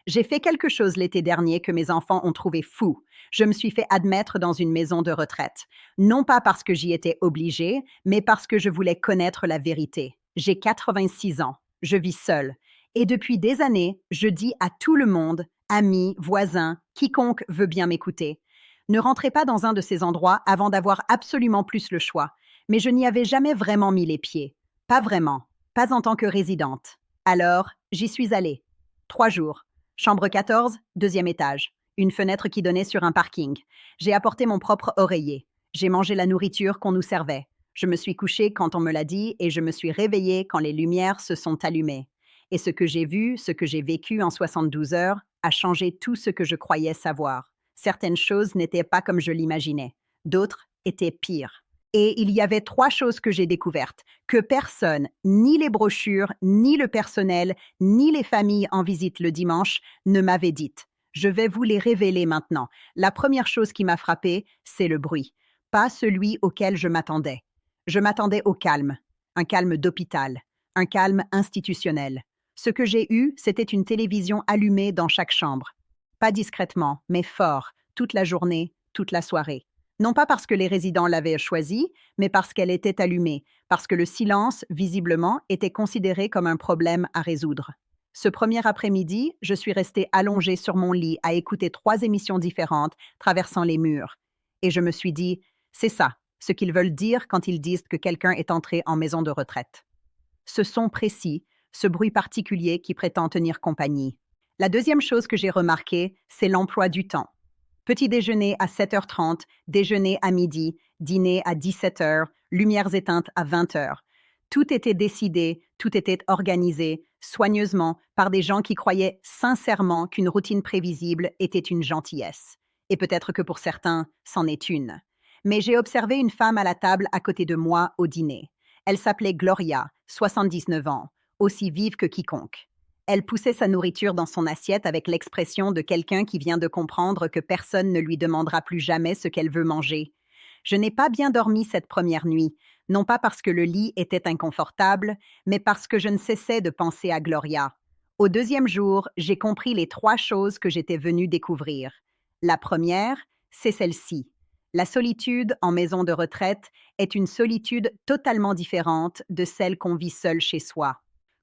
J'ai fait quelque chose l'été dernier que mes enfants ont trouvé fou. Je me suis fait admettre dans une maison de retraite. Non pas parce que j'y étais obligée, mais parce que je voulais connaître la vérité. J'ai 86 ans. Je vis seule. Et depuis des années, je dis à tout le monde, amis, voisins, quiconque veut bien m'écouter, ne rentrez pas dans un de ces endroits avant d'avoir absolument plus le choix. Mais je n'y avais jamais vraiment mis les pieds. Pas vraiment. Pas en tant que résidente. Alors, j'y suis allée. 3 jours. Chambre 14, deuxième étage. Une fenêtre qui donnait sur un parking. J'ai apporté mon propre oreiller. J'ai mangé la nourriture qu'on nous servait. Je me suis couchée quand on me l'a dit et je me suis réveillée quand les lumières se sont allumées. Et ce que j'ai vu, ce que j'ai vécu en 72 heures, a changé tout ce que je croyais savoir. Certaines choses n'étaient pas comme je l'imaginais. D'autres étaient pires. Et il y avait 3 choses que j'ai découvertes, que personne, ni les brochures, ni le personnel, ni les familles en visite le dimanche, ne m'avaient dites. Je vais vous les révéler maintenant. La première chose qui m'a frappée, c'est le bruit. Pas celui auquel je m'attendais. Je m'attendais au calme. Un calme d'hôpital. Un calme institutionnel. Ce que j'ai eu, c'était une télévision allumée dans chaque chambre. Pas discrètement, mais fort, toute la journée, toute la soirée. Non pas parce que les résidents l'avaient choisie, mais parce qu'elle était allumée, parce que le silence, visiblement, était considéré comme un problème à résoudre. Ce premier après-midi, je suis restée allongée sur mon lit à écouter 3 émissions différentes traversant les murs. Et je me suis dit, c'est ça, ce qu'ils veulent dire quand ils disent que quelqu'un est entré en maison de retraite. Ce son précis, ce bruit particulier qui prétend tenir compagnie. La deuxième chose que j'ai remarquée, c'est l'emploi du temps. Petit déjeuner à 7h30, déjeuner à midi, dîner à 17h, lumières éteintes à 20h. Tout était décidé, tout était organisé, soigneusement, par des gens qui croyaient sincèrement qu'une routine prévisible était une gentillesse. Et peut-être que pour certains, c'en est une. Mais j'ai observé une femme à la table à côté de moi au dîner. Elle s'appelait Gloria, 79 ans, aussi vive que quiconque. Elle poussait sa nourriture dans son assiette avec l'expression de quelqu'un qui vient de comprendre que personne ne lui demandera plus jamais ce qu'elle veut manger. Je n'ai pas bien dormi cette première nuit, non pas parce que le lit était inconfortable, mais parce que je ne cessais de penser à Gloria. Au deuxième jour, j'ai compris les 3 choses que j'étais venue découvrir. La première, c'est celle-ci. La solitude en maison de retraite est une solitude totalement différente de celle qu'on vit seul chez soi.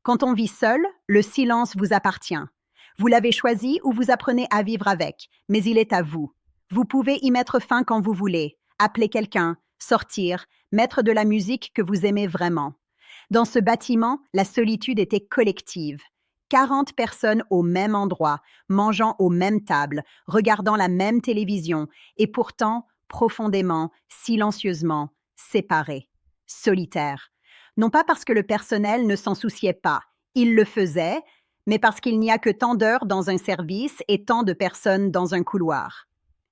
Quand on vit seul, le silence vous appartient. Vous l'avez choisi ou vous apprenez à vivre avec, mais il est à vous. Vous pouvez y mettre fin quand vous voulez, appeler quelqu'un, sortir, mettre de la musique que vous aimez vraiment. Dans ce bâtiment, la solitude était collective. 40 personnes au même endroit, mangeant aux mêmes tables, regardant la même télévision, et pourtant profondément, silencieusement, séparées, solitaires. Non pas parce que le personnel ne s'en souciait pas, il le faisait, mais parce qu'il n'y a que tant d'heures dans un service et tant de personnes dans un couloir.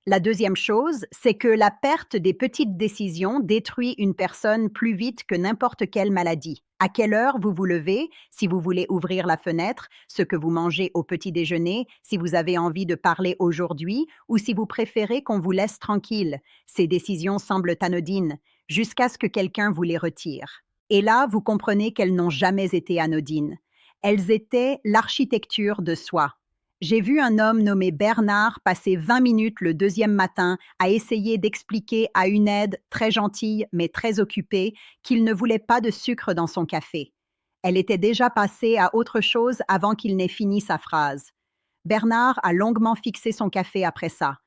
La deuxième chose, c'est que la perte des petites décisions détruit une personne plus vite que n'importe quelle maladie. À quelle heure vous vous levez, si vous voulez ouvrir la fenêtre, ce que vous mangez au petit déjeuner, si vous avez envie de parler aujourd'hui ou si vous préférez qu'on vous laisse tranquille. Ces décisions semblent anodines, jusqu'à ce que quelqu'un vous les retire. Et là, vous comprenez qu'elles n'ont jamais été anodines. Elles étaient l'architecture de soi. J'ai vu un homme nommé Bernard passer 20 minutes le deuxième matin à essayer d'expliquer à une aide très gentille mais très occupée qu'il ne voulait pas de sucre dans son café. Elle était déjà passée à autre chose avant qu'il n'ait fini sa phrase. Bernard a longuement fixé son café après ça.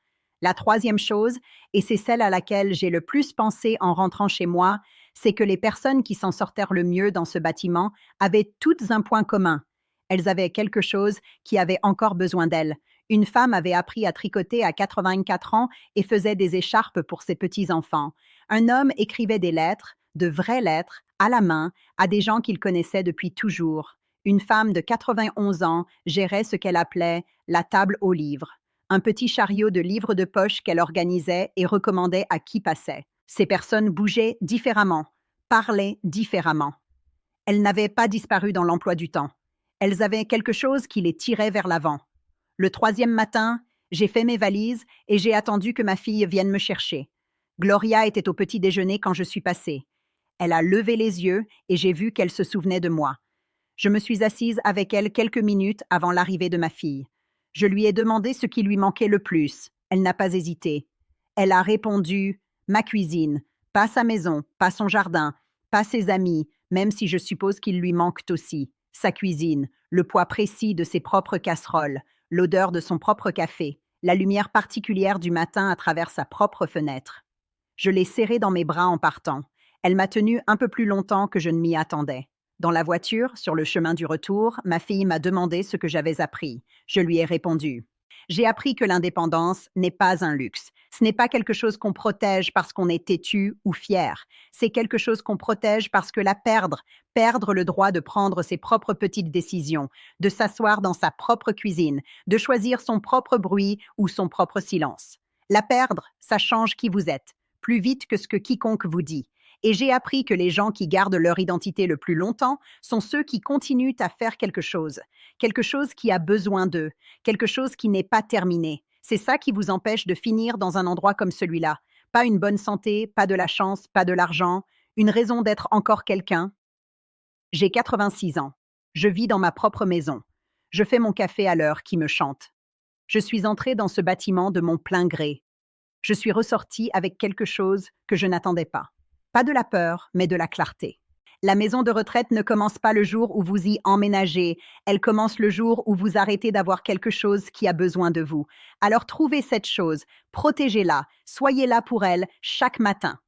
La troisième chose, et c'est celle à laquelle j'ai le plus pensé en rentrant chez moi, c'est que les personnes qui s'en sortèrent le mieux dans ce bâtiment avaient toutes un point commun. Elles avaient quelque chose qui avait encore besoin d'elles. Une femme avait appris à tricoter à 84 ans et faisait des écharpes pour ses petits-enfants. Un homme écrivait des lettres, de vraies lettres, à la main, à des gens qu'il connaissait depuis toujours. Une femme de 91 ans gérait ce qu'elle appelait la table aux livres, un petit chariot de livres de poche qu'elle organisait et recommandait à qui passait. Ces personnes bougeaient différemment, parlaient différemment. Elles n'avaient pas disparu dans l'emploi du temps. Elles avaient quelque chose qui les tirait vers l'avant. Le troisième matin, j'ai fait mes valises et j'ai attendu que ma fille vienne me chercher. Gloria était au petit déjeuner quand je suis passée. Elle a levé les yeux et j'ai vu qu'elle se souvenait de moi. Je me suis assise avec elle quelques minutes avant l'arrivée de ma fille. Je lui ai demandé ce qui lui manquait le plus. Elle n'a pas hésité. Elle a répondu: ma cuisine, pas sa maison, pas son jardin, pas ses amis, même si je suppose qu'ils lui manquent aussi. Sa cuisine, le poids précis de ses propres casseroles, l'odeur de son propre café, la lumière particulière du matin à travers sa propre fenêtre. Je l'ai serrée dans mes bras en partant. Elle m'a tenue un peu plus longtemps que je ne m'y attendais. Dans la voiture, sur le chemin du retour, ma fille m'a demandé ce que j'avais appris. Je lui ai répondu: j'ai appris que l'indépendance n'est pas un luxe. Ce n'est pas quelque chose qu'on protège parce qu'on est têtu ou fier. C'est quelque chose qu'on protège parce que la perdre le droit de prendre ses propres petites décisions, de s'asseoir dans sa propre cuisine, de choisir son propre bruit ou son propre silence. La perdre, ça change qui vous êtes, plus vite que ce que quiconque vous dit. Et j'ai appris que les gens qui gardent leur identité le plus longtemps sont ceux qui continuent à faire quelque chose qui a besoin d'eux, quelque chose qui n'est pas terminé. C'est ça qui vous empêche de finir dans un endroit comme celui-là. Pas une bonne santé, pas de la chance, pas de l'argent, une raison d'être encore quelqu'un. J'ai 86 ans. Je vis dans ma propre maison. Je fais mon café à l'heure qui me chante. Je suis entrée dans ce bâtiment de mon plein gré. Je suis ressortie avec quelque chose que je n'attendais pas. Pas de la peur, mais de la clarté. La maison de retraite ne commence pas le jour où vous y emménagez, elle commence le jour où vous arrêtez d'avoir quelque chose qui a besoin de vous. Alors trouvez cette chose, protégez-la, soyez là pour elle chaque matin.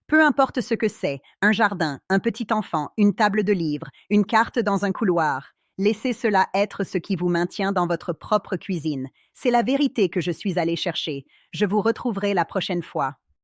Peu importe ce que c'est, un jardin, un petit enfant, une table de livres, une carte dans un couloir. Laissez cela être ce qui vous maintient dans votre propre cuisine. C'est la vérité que je suis allée chercher. Je vous retrouverai la prochaine fois.